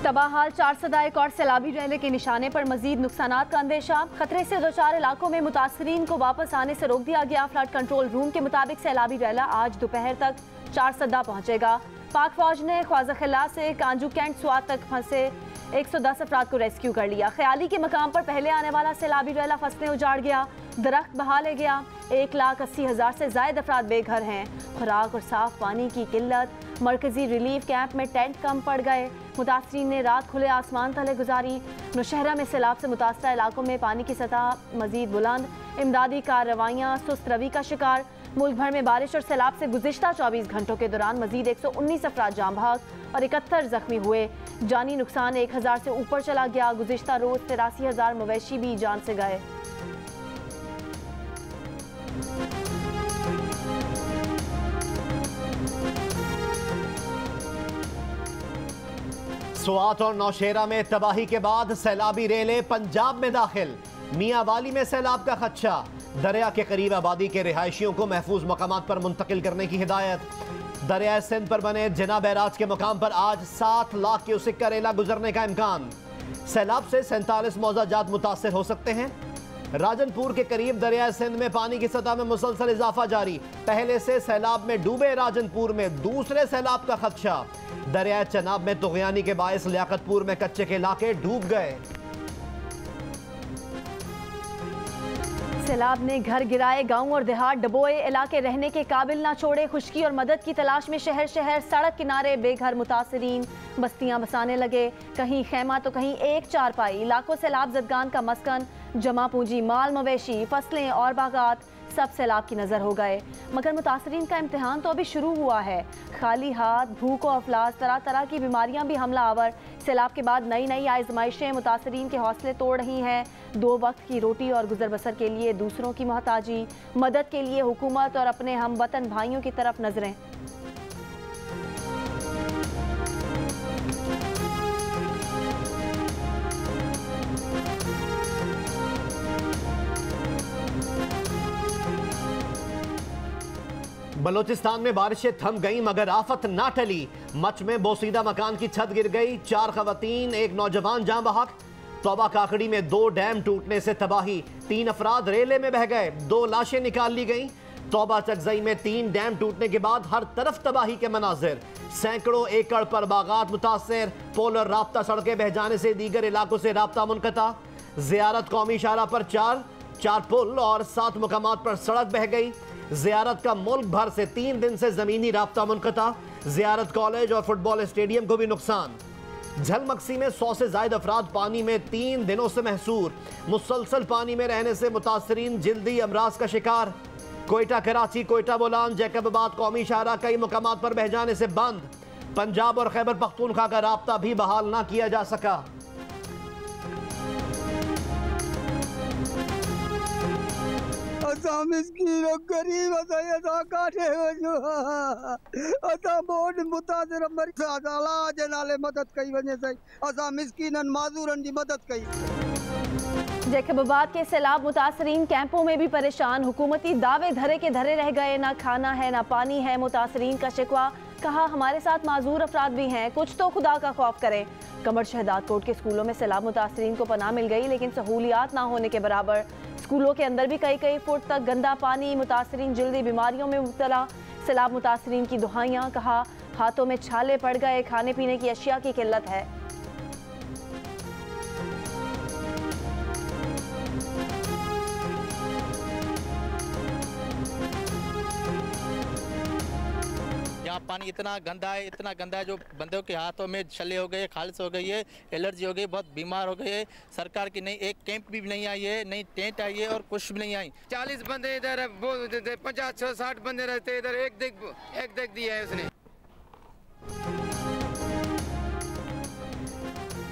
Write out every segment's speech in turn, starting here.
तबाहाल 4 सदा एक और सैलाबी रैले के निशाने पर मजीद नुकसानात का अंदेशा। खतरे से 2-4 इलाकों में मुतासरीन को वापस आने से रोक दिया गया। फ्लड कंट्रोल रूम के मुताबिक सैलाबी रैला आज दोपहर तक 4 सदा पहुंचेगा। पाक फौज ने ख्वाजा खिला से कांजू कैंट स्वात तक फंसे 110 अफराद को रेस्क्यू कर लिया। ख्याली के मकाम पर पहले आने वाला सैलाबी रैला फसलें उजाड़ गया, दरख्त बहा ले गया। 1,80,000 से जायद अफराद बेघर हैं। खुराक और साफ पानी की किल्लत, मरकजी रिलीफ कैंप में टेंट कम पड़ गए। मुतासरीन ने रात खुले आसमान तले गुजारी। नौशहरा में सैलाब से मुतासरा इलाकों में पानी की सतह मजीद बुलंद। इमदादी कार्रवाइयाँ सुस्त रवि का शिकार। मुल्क भर में बारिश और सैलाब से गुज़िश्ता 24 घंटों के दौरान मजीद 119 अफराद जाम बहक और 71 जख्मी हुए। जानी नुकसान 1000 से ऊपर चला गया। गुज़िश्ता रोज़ 83,000 मवेशी भी जान से गए। स्वात और नौशेरा में तबाही के बाद सैलाबी रेले पंजाब में दाखिल। मियांवाली में सैलाब का खदशा। दरिया के करीब आबादी के रिहायशियों को महफूज मकामात पर मुंतकिल करने की हिदायत। दरिया सिंध पर बने जिना बैराज के मुकाम पर आज 7 लाख क्यूसेक का रेला गुजरने का इम्कान। सैलाब से 47 मौजाजात मुतासर हो सकते हैं। राजनपुर के करीब दरिया सिंध में पानी की सतह में मुसलसल इजाफा जारी। पहले से सैलाब में डूबे राजनपुर में दूसरे सैलाब का खदशा। दरिया चनाब में तुगयानी के बायस लियाकतपुर में कच्चे के इलाके डूब गए। सैलाब ने घर गिराए, गांव और देहात डबोए, इलाके रहने के काबिल ना छोड़े। खुश्की और मदद की तलाश में शहर शहर सड़क किनारे बेघर मुतासरीन बस्तियां बसाने लगे। कहीं खेमा तो कहीं एक चारपाई। लाखों सैलाब जदगान का मस्कन, जमा पूंजी, माल मवेशी, फसलें और बागात सब सैलाब की नज़र हो गए। मगर मुतासरीन का इम्तिहान तो अभी शुरू हुआ है। खाली हाथ, भूख और अफलास, तरह तरह की बीमारियां भी हमला आवर। सैलाब के बाद नई नई आजमाइशें मुतासरीन के हौसले तोड़ रही हैं। 2 वक्त की रोटी और गुजर बसर के लिए दूसरों की मोहताजी, मदद के लिए हुकूमत और अपने हम वतन भाइयों की तरफ नजरें। बलोचिस्तान में बारिशें थम गईं मगर आफत ना टली। मच में बोसीदा मकान की छत गिर गई। 4 खवातीन, 1 नौजवान जान बहक। तौबा काकड़ी में 2 डैम टूटने से तबाही। 3 अफराद रेले में बह गए। 2 लाशें निकाल ली गईं। तौबा चकजई में 3 डैम टूटने के बाद हर तरफ तबाही के मनाजिर। सैकड़ों एकड़ पर बागात मुतासर। पोल और राब्ता सड़कें बह जाने से दीगर इलाकों से राब्ता मुनक़ता। ज़ियारत कौमी शाहरा पर 4 पुल और 7 मुकामात पर सड़क बह गई। ज़ियारत का मुल्क भर से 3 दिन से ज़मीनी राब्ता मुनक़ता। ज़ियारत कॉलेज और फुटबॉल स्टेडियम को भी नुकसान। झलमक्सी में 100 से ज़ायद अफराद पानी में 3 दिनों से महसूर। मुसलसल पानी में रहने से मुतासरीन जल्दी अमराज का शिकार। कोयटा कराची, कोयटा बोलान, जैकबाबाद कौमी शाहरा कई मुकामात पर बह जाने से बंद। पंजाब और खैबर पख्तूनख्वा का राब्ता भी बहाल ना किया जा सका। गरीब मदद कई वजह से असा मिस्कीनन माजूरन की मदद कई। जैकबाबाद के सैलाब मुतासरीन कैंपों में भी परेशान। हुकूमती दावे धरे के धरे रह गए। ना खाना है ना पानी है। मुतासरीन का शिकवा, कहा हमारे साथ माजूर अफराद भी हैं, कुछ तो खुदा का खौफ करें। कमर शहदाद कोट के स्कूलों में सैलाब मुतासरीन को पनाह मिल गई, लेकिन सहूलियात ना होने के बराबर। स्कूलों के अंदर भी कई फुट तक गंदा पानी। मुतासरीन जल्दी बीमारियों में मुब्तला। सैलाब मुतासरीन की दुहाइयाँ, कहा हाथों में छाले पड़ गए। खाने पीने की अशिया की किल्लत है। यहाँ पानी इतना गंदा है जो बंदों के हाथों में छले हो गए, खालिश हो गई है, एलर्जी हो गई, बहुत बीमार हो गए है। सरकार की नई एक कैंप भी नहीं आई है, नई टेंट आई है और कुछ भी नहीं आई। 40 बंदे इधर, 50-60 बंदे रहते इधर। एक देख दिया है उसने।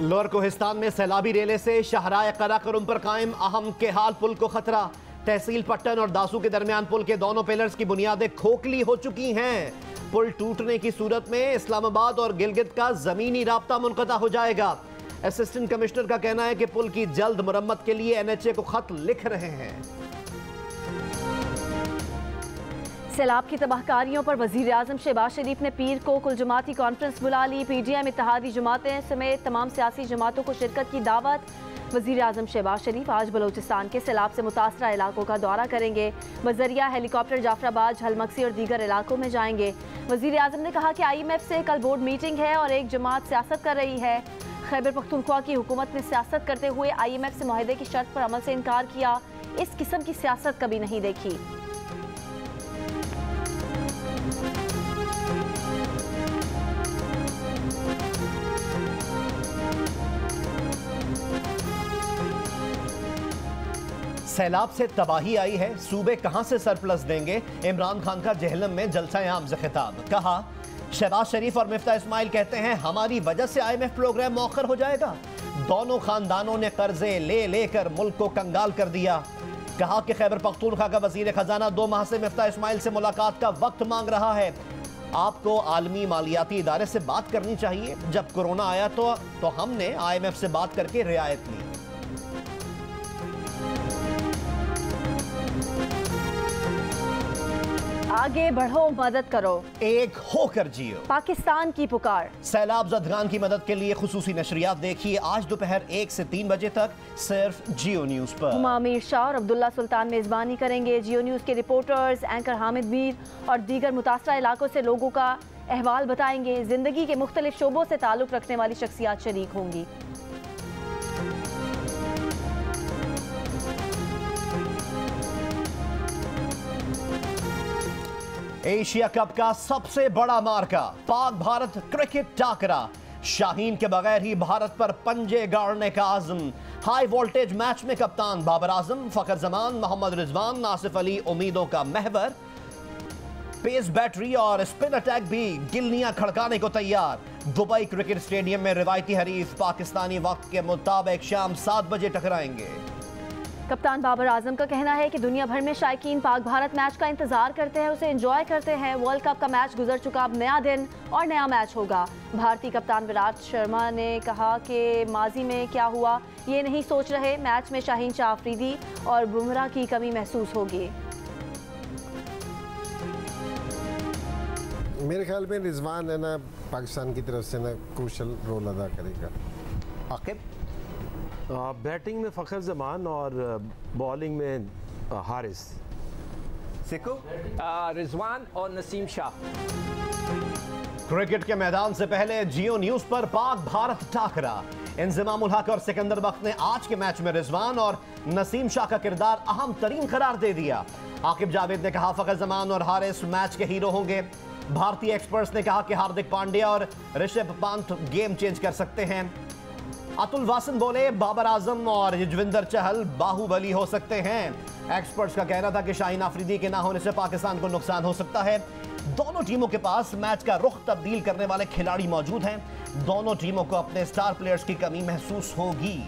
लोअर कोहिस्तान में सैलाबी रेले से शाहराए कराकरम पर कायम अहम के हाल पुल को खतरा। तहसील पट्टन और दासू के दरमियान पुल के दोनों पिलर्स की बुनियादें खोखली हो चुकी हैं। पुल टूटने की सूरत में इस्लामाबाद और गिलगित का जमीनी राब्ता मुनक़ता हो जाएगा। असिस्टेंट कमिश्नर का कहना है कि पुल की जल्द मुरम्मत के लिए NHA को खत लिख रहे हैं। सैलाब की तबाहकारियों पर वज़ीर आज़म शहबाज शरीफ ने पीर को कुल जमाती कॉन्फ्रेंस बुला ली। PDM इत्तेहादी जमातें समेत तमाम सियासी जमातों को शिरकत की दावत। वज़ीर आज़म शहबाज शरीफ आज बलोचिस्तान के सैलाब से मुतासरा इलाकों का दौरा करेंगे। बजरिया हेलीकॉप्टर जाफराबाद, झलमक्सी और दीगर इलाकों में जाएंगे। वज़ीर आज़म ने कहा कि IMF से कल बोर्ड मीटिंग है और एक जमात सियासत कर रही है। खैबर पख्तूनख्वा की हुकूमत ने सियासत करते हुए IMF से मुआहदे की शर्त पर अमल से इनकार किया। इस किस्म की सियासत कभी नहीं देखी। सैलाब से तबाही आई है, सूबे कहां से सरप्लस देंगे? इमरान खान का जहलम में जलसा आम से खिताब। कहा शहबाज शरीफ और मिफ्ता इस्माइल कहते हैं हमारी वजह से IMF प्रोग्राम मौखर हो जाएगा। दोनों खानदानों ने कर्जे ले लेकर मुल्क को कंगाल कर दिया। कहा कि खैबर पख्तूनख्वा का वजीर खजाना 2 माह से मिफ्ता इस्माइल से मुलाकात का वक्त मांग रहा है। आपको आलमी मालियाती इदारे से बात करनी चाहिए। जब कोरोना आया तो हमने IMF से बात करके रियायत ली। आगे बढ़ो, मदद करो, एक होकर जियो, पाकिस्तान की पुकार। सैलाब ज़दगान की मदद के लिए खुसूसी नशरियात देखिए आज दोपहर 1 से 3 बजे तक सिर्फ जियो न्यूज़ पर। हुमा अमीर शाह और अब्दुल्ला सुल्तान मेज़बानी करेंगे। जियो न्यूज़ के रिपोर्टर्स एंकर हामिद मीर और दीगर मुतासरा इलाकों से लोगों का अहवाल बताएंगे। जिंदगी के मुख्तलिफ शोबों से ताल्लुक़ रखने वाली शख्सियात शरीक होंगी। एशिया कप का सबसे बड़ा मार्का पाक भारत क्रिकेट टाकरा। शाहीन के बगैर ही भारत पर पंजे गाड़ने का आज़म। हाई वोल्टेज मैच में कप्तान बाबर आजम, फखर जमान, मोहम्मद रिजवान, नासिफ अली उम्मीदों का महवर। पेस बैटरी और स्पिन अटैक भी गिल्लियां खड़काने को तैयार। दुबई क्रिकेट स्टेडियम में रिवायती हरीफ पाकिस्तानी वक्त के मुताबिक शाम 7 बजे टकराएंगे। कप्तान बाबर आजम का कहना है कि दुनिया भर में शायकीन पाक भारत मैच का इंतजार करते हैं, उसे एंजॉय करते हैं। वर्ल्ड कप का मैच गुजर चुका, अब नया दिन और नया मैच होगा। भारतीय कप्तान विराट शर्मा ने कहा कि माजी में क्या हुआ ये नहीं सोच रहे, मैच में शाहीन शाह अफरीदी और बुमराह की कमी महसूस होगी। मेरे ख्याल में रिजवान है ना पाकिस्तान की तरफ से ना क्रूशल रोल अदा करेगा। आकिब बैटिंग में फ़खर जमान और बॉलिंग में हारिस। सिक्कू रिजवान और नसीम शाह। क्रिकेट के मैदान से पहले जियो न्यूज़ पर पाक भारत टाकरा। इंज़मामुल हक और सिकंदर बख्त ने आज के मैच में रिजवान और नसीम शाह का किरदार अहम तरीन करार दे दिया। आकिब जावेद ने कहा फ़खर जमान और हारिस मैच के हीरो होंगे। भारतीय एक्सपर्ट्स ने कहा कि हार्दिक पांड्या और ऋषभ पंत गेम चेंज कर सकते हैं। अतुल वासन बोले बाबर आजम और युजवेंद्र चहल बाहुबली हो सकते हैं। एक्सपर्ट्स का कहना था कि शाहीन अफरीदी के ना होने से पाकिस्तान को नुकसान हो सकता है। दोनों टीमों के पास मैच का रुख तब्दील करने वाले खिलाड़ी मौजूद हैं। दोनों टीमों को अपने स्टार प्लेयर्स की कमी महसूस होगी।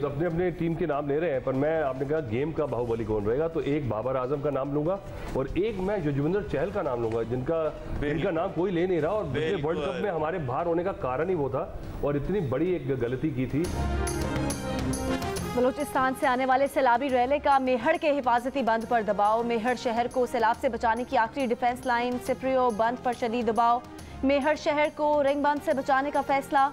अपने अपने टीम के नाम ले रहे हैं, पर मैं आपने कहा गेम का बाहुबली कौन रहेगा, तो एक बाबर आजम का नाम लूंगा और एक मैं युजवेंद्र चहल का नाम लूंगा, जिनका नाम कोई ले नहीं रहा। और वर्ल्ड कप में हमारे बाहर होने का कारण ही वो था और इतनी बड़ी एक गलती की थी। बलूचिस्तान से आने वाले सैलाबी रैले का मेहड़ के हिफाजती बंद पर दबाव। मेहड़ शहर को सैलाब से बचाने की आखिरी डिफेंस लाइन। सिप्रियो बंद पर शदीद दबाव। मेहड़ शहर को रिंग बंद से बचाने का फैसला।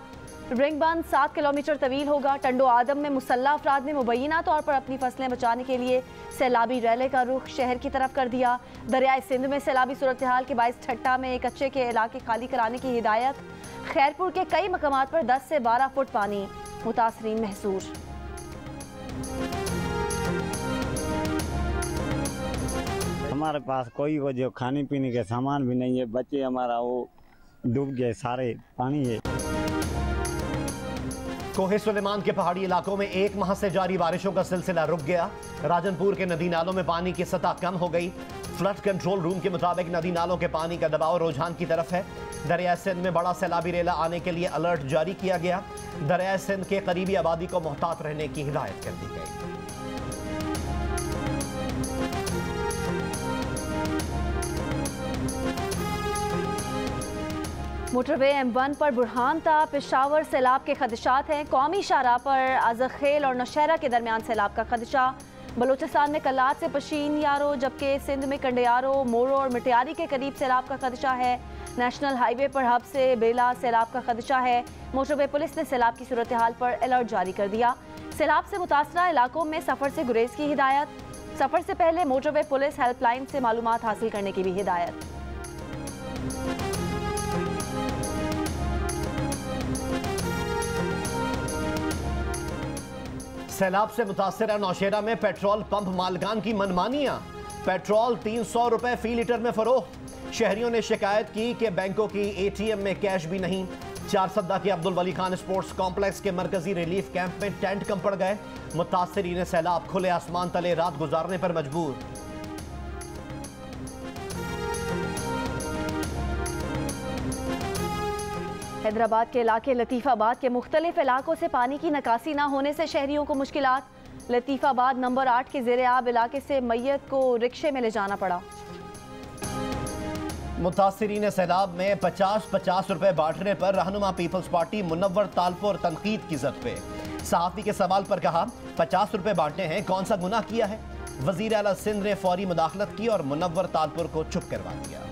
रिंग बंद 7 किलोमीटर तवील होगा। टंडो आदम में मुसल्ला अफराद ने मुबैना तौर पर अपनी फसलें बचाने के लिए सैलाबी रैले का रुख शहर की तरफ कर दिया। दरियाए सिंध में सैलाबी सूरत हाल के बाइस ठट्टा में एक अच्छे के इलाके खाली कराने की हिदायत। खैरपुर के कई मकामात पर 10 से 12 फुट पानी, मुतासरीन महसूस। हमारे पास कोई वो जो खाने पीने के सामान भी नहीं है, बच्चे हमारा वो डूब गए सारे, पानी है। कोहे सुलेमान के पहाड़ी इलाकों में 1 माह से जारी बारिशों का सिलसिला रुक गया। राजनपुर के नदी नालों में पानी की सतह कम हो गई। फ्लड कंट्रोल रूम के मुताबिक नदी नालों के पानी का दबाव रुझान की तरफ है। दरिया सिंध में बड़ा सैलाबी रेला आने के लिए अलर्ट जारी किया गया। दरिया सिंध के करीबी आबादी को मोहतात रहने की हिदायत कर दी गई। मोटरवे M1 पर बुरहानता पेशावर सैलाब के खदशात हैं। कौमी शाहराह पर आजखेल और नौशहरा के दरमियान सैलाब का खदशा। बलूचिस्तान में कल्लात से पशीन यारो, जबकि सिंध में कंडियारो, मोरो और मटियारी के करीब सैलाब का खदशा है। नेशनल हाईवे पर हब से बेला सैलाब का खदशा है। मोटरवे पुलिस ने सैलाब की सूरत हाल पर अलर्ट जारी कर दिया। सैलाब से मुतासरा इलाकों में सफ़र से गुरेज की हिदायत। सफ़र से पहले मोटरवे पुलिस हेल्पलाइन से मालूमात हासिल करने की भी हिदायत। सैलाब से मुतासरा नौशेरा में पेट्रोल पंप मालकान की मनमानियां। पेट्रोल 300 रुपए फी लीटर में फरोख्त। शहरियों ने शिकायत की कि बैंकों की ATM में कैश भी नहीं। चारसद्दा के अब्दुल वली खान स्पोर्ट्स कॉम्प्लेक्स के मरकजी रिलीफ कैंप में टेंट कम पड़ गए। मुतासरीन सैलाब खुले आसमान तले रात गुजारने पर मजबूर। हैदराबाद के इलाके लतीफ़ाबाद के मुख्तलिफ इलाकों से पानी की निकासी न होने से शहरियों को मुश्किलात। लतीफ़ाबाद नंबर 8 के ज़ेरे आब इलाके से मैयत को रिक्शे में ले जाना पड़ा। मुतासरीन सैलाब में 50-50 रुपए बांटने पर रहनुमा पीपल्स पार्टी मुनव्वर तालपुर तनकीद की जद पे। सहाफ़ी के सवाल पर कहा 50 रुपए बांटने हैं, कौन सा गुनाह किया है। वज़ीर आला सिंध ने फौरी मुदाखलत की और मुनव्वर तालपुर को चुप करवा दिया।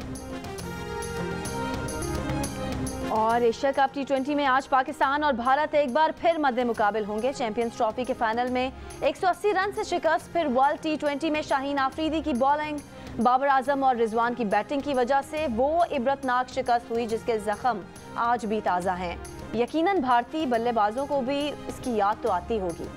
और एशिया कप T20 में आज पाकिस्तान और भारत एक बार फिर मद्दे मुकाबिल होंगे। चैंपियंस ट्रॉफी के फाइनल में 180 रन से शिकस्त। फिर वर्ल्ड T20 में शाहीन आफरीदी की बॉलिंग, बाबर आजम और रिजवान की बैटिंग की वजह से वो इबरतनाक शिकस्त हुई जिसके जख्म आज भी ताज़ा हैं। यकीनन भारतीय बल्लेबाजों को भी इसकी याद तो आती होगी।